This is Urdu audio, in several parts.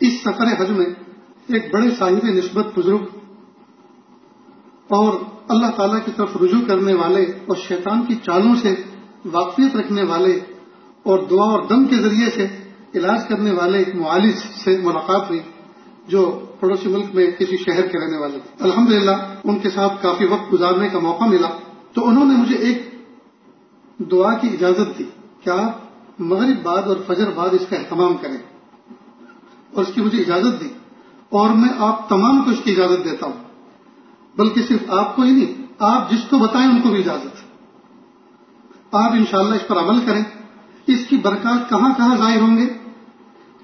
اس سفر حج میں ایک بڑے صاحب نسبت بزرگ اور اللہ تعالیٰ کی طرف رجوع کرنے والے اور شیطان کی چالوں سے واقفیت رکھنے والے اور دعا اور دم کے ذریعے سے علاج کرنے والے ایک معالج سے ملاقات ہوئی جو پڑوسی ملک میں کسی شہر کے رہنے والے تھے. الحمدللہ ان کے ساتھ کافی وقت گزارنے کا موقع ملا تو انہوں نے مجھے ایک دعا کی اجازت دی کہ آپ مغرب بعد اور فجر بعد اس کا اہتمام کریں، اور اس کی مجھے اجازت دی، اور میں آپ تمام کو اس کی اجازت دیتا ہوں، بلکہ صرف آپ کو ہی نہیں، آپ جس کو بتائیں ان کو بھی اجازت ہے. آپ انشاءاللہ اس پر عمل کریں. اس کی برکات کہاں کہاں ظاہر ہوں گے،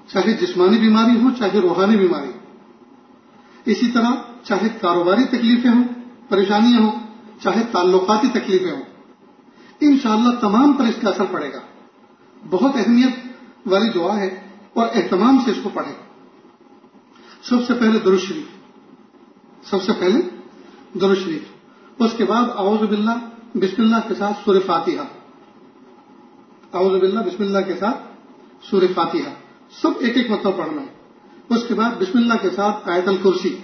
چاہے جسمانی بیماری ہو چاہے روحانی بیماری، اسی طرح چاہے کاروباری تکلیفیں ہوں، پریشانیاں ہوں، چاہے تعلقاتی تکلیفیں ہوں، انشاءاللہ تمام پر اس کا اثر پڑے گا. بہت اہمیت والی دعا ہے اور اہتمام سے اس کو پڑھیں. سب سے پہلے درود شریف، اس کے بعد اعوذ باللہ بسم اللہ کے ساتھ سورہ فاتحہ، اعوذ باللہ بسم اللہ کے ساتھ سورہ فاتحہ، سب ایک ایک مرتبہ پڑھنا ہے. اس کے بعد بسم اللہ کے ساتھ آیت الکرسی،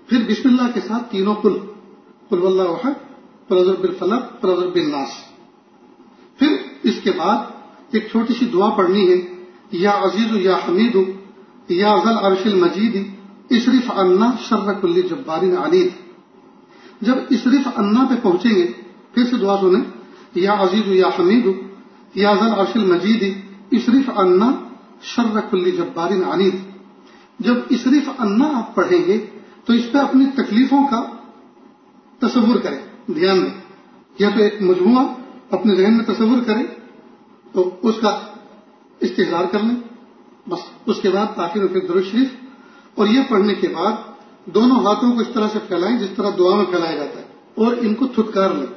پھر بسم اللہ کے ساتھ تینوں قل واللہ احد، قل اعوذ برب الفلق، قل اعوذ برب الناس. پھر اس کے بعد ایک چھوٹی سی دعا پڑھنی ہے، یا عزیز یا حمید یا ذل عرش المجید اصرف عنا شر کل جبار عنید. جب اصرف عنا پہ پہنچیں گے پھر سے دعا سنیں، یا عزیز یا حمید یا ذل عرش المجید اصرف عنا شر کل جبار عنید. جب اصرف عنا آپ پڑھیں گے تو اس پہ اپنی تکلیفوں کا تصور کریں، دھیان دیں، یا تو ایک مجموعہ اپنے ذہن میں تصور کریں تو اس کا استحضار کر لیں بس. اس کے بعد آخر میں پھر درود شریف، اور یہ پڑھنے کے بعد دونوں ہاتھوں کو اس طرح سے پھیلائیں جس طرح دعا میں پھیلایا جاتا ہے، اور ان کو تھٹکار لیں،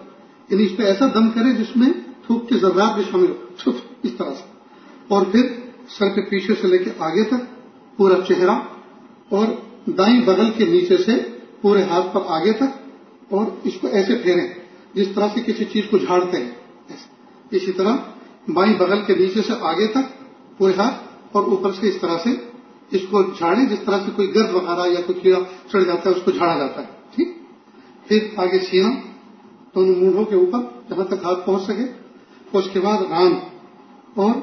یعنی اس پہ ایسا دم کریں جس میں تھوک کے ذرات بھی شامل ہو، اس طرح سے. اور پھر سر کے پیچھے سے لے کے آگے تک پورا چہرہ، اور دائیں بغل کے نیچے سے پورے ہاتھ پر آگے تک، اور اس کو ایسے پھیریں جس طرح سے کسی چیز کو جھاڑتے ہیں. اسی طرح بائیں بغل کے نیچے سے آگے تک پورے ہاتھ، اور اوپر سے اس طرح سے اس کو جھاڑیں جس طرح سے کوئی گرد وغیرہ یا کوئی کیڑا چڑھ جاتا ہے اس کو جھاڑا جاتا ہے. ٹھیک. پھر آگے سینہ، دونوں مونڈوں کے اوپر جہاں تک ہاتھ پہنچ سکے. اس کے بعد ران اور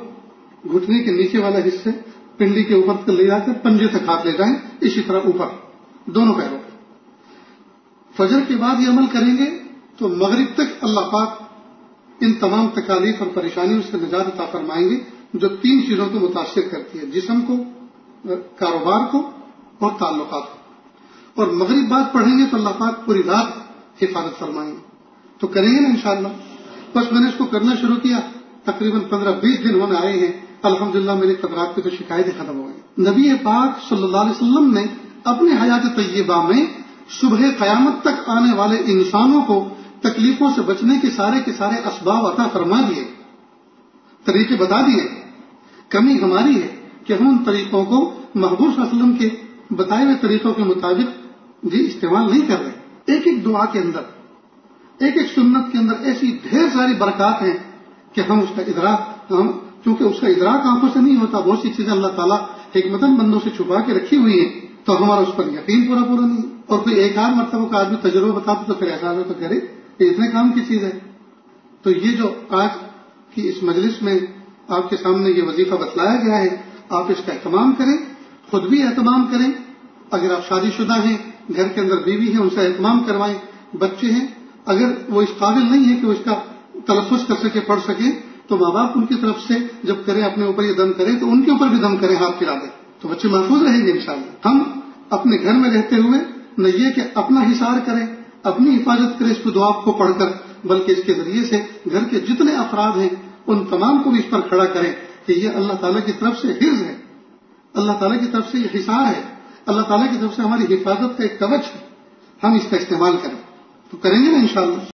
گھٹنے کے نیچے والا حصے پنڈلی کے اوپر لے جا کر پنجے تک ہاتھ لے جائیں، اسی طرح اوپر دونوں پیروں پہ. فجر کے بعد یہ عمل کریں گے تو مغرب تک اللہ پاک ان تمام تکالیف اور پریشانیوں سے نجات عطا فرمائیں گے جو 3 چیزوں کو متاثر کرتی ہے، جسم کو، کاروبار کو اور تعلقات کو. اور مغرب بعد پڑھیں گے تو اللہ پاک پوری رات حفاظت فرمائیں گے. تو کریں گے نا انشاءاللہ. بس میں نے اس کو کرنا شروع کیا، تقریباً 15-20 دن ہونے آئے ہیں، الحمدللہ میری قدرات کی تو شکایتیں ختم ہو گئی. نبی پاک صلی اللہ علیہ وسلم نے اپنی حیات طیبہ میں صبح قیامت تک آنے والے انسانوں کو تکلیفوں سے بچنے کے سارے اسباب عطا فرما دیے، طریقے بتا دیے. کمی ہماری ہے کہ ہم ان طریقوں کو محبوب صلی اللہ علیہ وسلم کے بتائے ہوئے طریقوں کے مطابق استعمال نہیں کر رہے. ایک ایک دعا کے اندر، ایک ایک سنت کے اندر ایسی ڈھیر ساری برکات ہیں کہ ہم اس کا ادراک، چونکہ اس کا ادراک آنکھوں سے نہیں ہوتا، بہت سی چیزیں اللہ تعالیٰ حکمتاً بندوں سے چھپا کے رکھی ہوئی ہیں، تو ہمارا اس پر یقین پورا نہیں. اور کوئی ایک آدھ مرتبہ کا آدمی تجربہ بتاتا تو پھر ایسا تو کرے یہ اتنے کام کی چیز ہے. تو یہ جو آج کی اس مجلس میں آپ کے سامنے یہ وظیفہ بتلایا گیا ہے، آپ اس کا اہتمام کریں، خود بھی اہتمام کریں. اگر آپ شادی شدہ ہیں، گھر کے اندر بیوی ہیں، ان سے اہتمام کروائیں. بچے ہیں، اگر وہ اس قابل نہیں ہے کہ وہ اس کا تلفظ کر سکے، پڑھ سکے، تو ماں باپ ان کی طرف سے جب کریں اپنے اوپر یہ دم کریں تو ان کے اوپر بھی دم کریں، ہاتھ پھیلا دیں، تو بچے محفوظ رہیں گے انشاءاللہ. ہم اپنے گھر میں رہتے ہوئے نہ یہ کہ اپنا حصار کریں، اپنی حفاظت کریں اس دعا کو پڑھ کر، بلکہ اس کے ذریعے سے گھر کے جتنے افراد ہیں ان تمام کو بھی اس پر کھڑا کریں کہ یہ اللہ تعالیٰ کی طرف سے حفظ ہے، اللہ تعالیٰ کی طرف سے یہ حصار ہے، اللہ تعالیٰ کی طرف سے ہماری حفاظت کا ایک کوچ ہے. ہم اس کا استعمال کریں تو کریں گے نا انشاءاللہ.